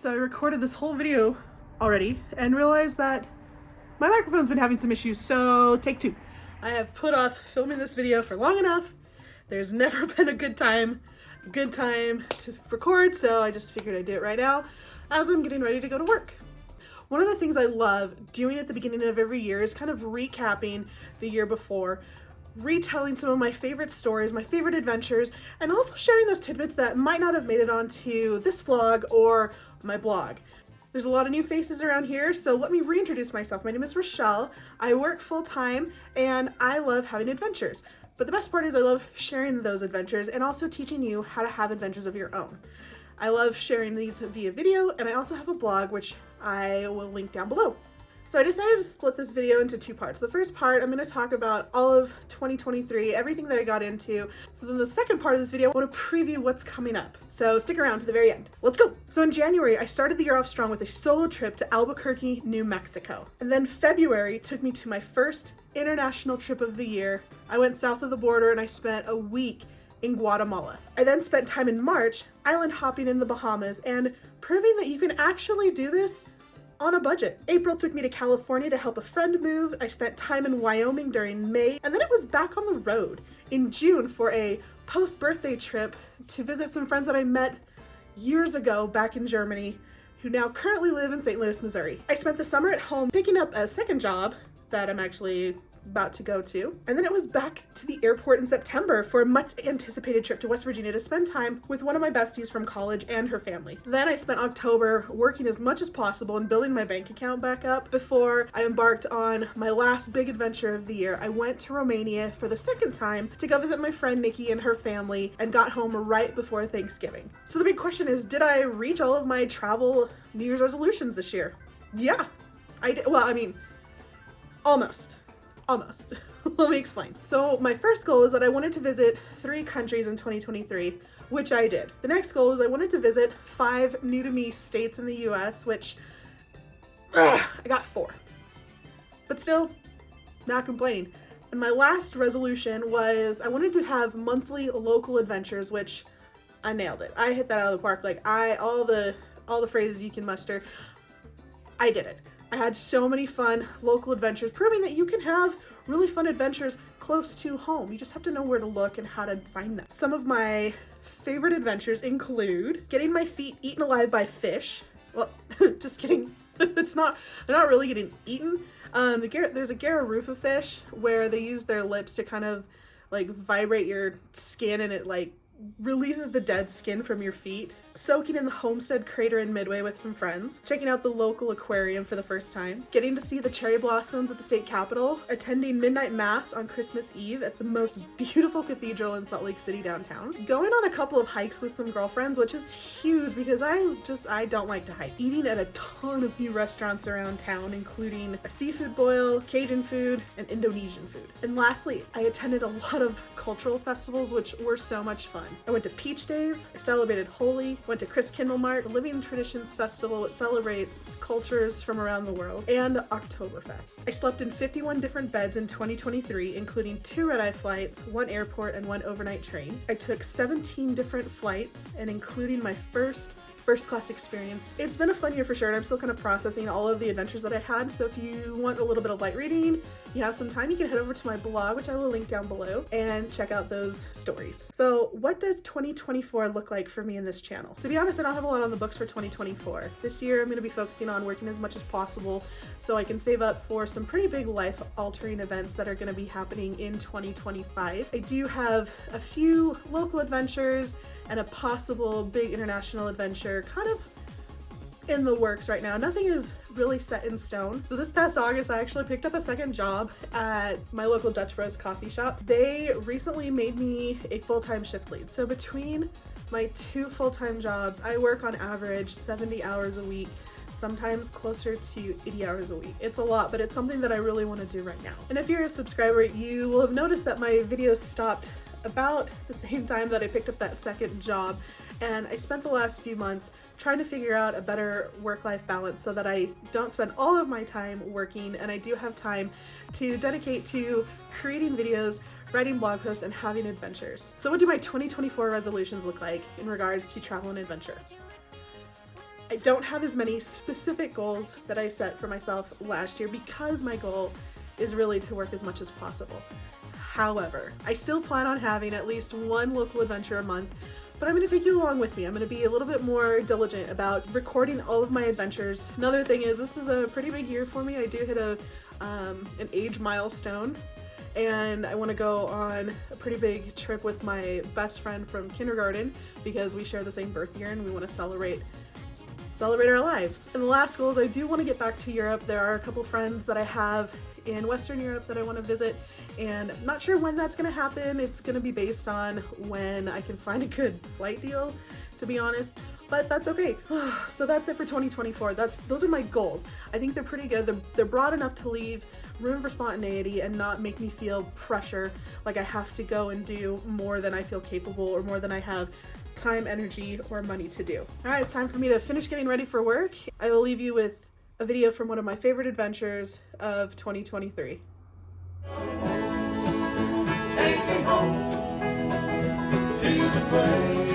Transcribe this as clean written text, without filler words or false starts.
So I recorded this whole video already and realized that my microphone's been having some issues, so take two. I have put off filming this video for long enough. There's never been a good time to record, so I just figured I'd do it right now as I'm getting ready to go to work. One of the things I love doing at the beginning of every year is kind of recapping the year before, retelling some of my favorite stories, my favorite adventures, and also sharing those tidbits that might not have made it onto this vlog or my blog. There's a lot of new faces around here, so let me reintroduce myself. My name is Rachelle. I work full-time and I love having adventures. But the best part is I love sharing those adventures and also teaching you how to have adventures of your own. I love sharing these via video, and I also have a blog which I will link down below. So I decided to split this video into two parts. The first part, I'm going to talk about all of 2023, everything that I got into. So then the second part of this video, I want to preview what's coming up. So stick around to the very end. Let's go! So in January, I started the year off strong with a solo trip to Albuquerque, New Mexico. And then February took me to my first international trip of the year. I went south of the border and I spent a week in Guatemala. I then spent time in March island hopping in the Bahamas and proving that you can actually do this on a budget. April took me to California to help a friend move. I spent time in Wyoming during May, and then it was back on the road in June for a post-birthday trip to visit some friends that I met years ago back in Germany who now currently live in St. Louis, Missouri. I spent the summer at home picking up a second job that I'm actually about to go to. And then it was back to the airport in September for a much anticipated trip to West Virginia to spend time with one of my besties from college and her family. Then I spent October working as much as possible and building my bank account back up before I embarked on my last big adventure of the year. I went to Romania for the second time to go visit my friend Nikki and her family and got home right before Thanksgiving. So the big question is, did I reach all of my travel New Year's resolutions this year? Yeah, I did. Well, I mean, almost. Let me explain. So my first goal was that I wanted to visit 3 countries in 2023, which I did. The next goal was I wanted to visit 5 new to me states in the US, which I got 4. But still, not complaining. And my last resolution was I wanted to have monthly local adventures, which I nailed it. I hit that out of the park. Like all the phrases you can muster, I did it. I had so many fun local adventures, proving that you can have really fun adventures close to home. You just have to know where to look and how to find them. Some of my favorite adventures include getting my feet eaten alive by fish. Well, just kidding. They're not really getting eaten. There's a Gararufa fish where they use their lips to kind of like vibrate your skin, and it like releases the dead skin from your feet. Soaking in the Homestead Crater in Midway with some friends, checking out the local aquarium for the first time, getting to see the cherry blossoms at the state capitol, attending midnight mass on Christmas Eve at the most beautiful cathedral in Salt Lake City downtown, going on a couple of hikes with some girlfriends, which is huge because I don't like to hike, eating at a ton of new restaurants around town, including a seafood boil, Cajun food, and Indonesian food. And lastly, I attended a lot of cultural festivals, which were so much fun. I went to Peach Days, I celebrated Holi, went to Chris Kindlemart, the Living Traditions Festival, which celebrates cultures from around the world, and Oktoberfest. I slept in 51 different beds in 2023, including 2 red-eye flights, 1 airport, and 1 overnight train. I took 17 different flights, and including my first class experience. It's been a fun year for sure, and I'm still kind of processing all of the adventures that I had, so if you want a little bit of light reading, you have some time, you can head over to my blog, which I will link down below, and check out those stories. So what does 2024 look like for me in this channel? To be honest, I don't have a lot on the books for 2024. This year I'm going to be focusing on working as much as possible so I can save up for some pretty big life-altering events that are going to be happening in 2025. I do have a few local adventures and a possible big international adventure kind of in the works right now. Nothing is really set in stone. So this past August, I actually picked up a second job at my local Dutch Bros coffee shop. They recently made me a full-time shift lead. So between my 2 full-time jobs, I work on average 70 hours a week, sometimes closer to 80 hours a week. It's a lot, but it's something that I really want to do right now. And if you're a subscriber, you will have noticed that my videos stopped about the same time that I picked up that second job, and I spent the last few months trying to figure out a better work-life balance so that I don't spend all of my time working and I do have time to dedicate to creating videos, writing blog posts, and having adventures. So what do my 2024 resolutions look like in regards to travel and adventure? I don't have as many specific goals that I set for myself last year because my goal is really to work as much as possible. However, I still plan on having at least one local adventure a month, but I'm going to take you along with me. I'm going to be a little bit more diligent about recording all of my adventures. Another thing is, this is a pretty big year for me. I do hit an age milestone, and I want to go on a pretty big trip with my best friend from kindergarten because we share the same birth year and we want to celebrate our lives. And the last goal is I do want to get back to Europe. There are a couple friends that I have in Western Europe that I want to visit, and I'm not sure when that's going to happen. It's going to be based on when I can find a good flight deal, to be honest, but that's okay. So that's it for 2024. Those are my goals. I think they're pretty good. They're broad enough to leave room for spontaneity and not make me feel pressure like I have to go and do more than I feel capable or more than I have time, energy, or money to do. All right, it's time for me to finish getting ready for work. I will leave you with a video from one of my favorite adventures of 2023. Take me home to the place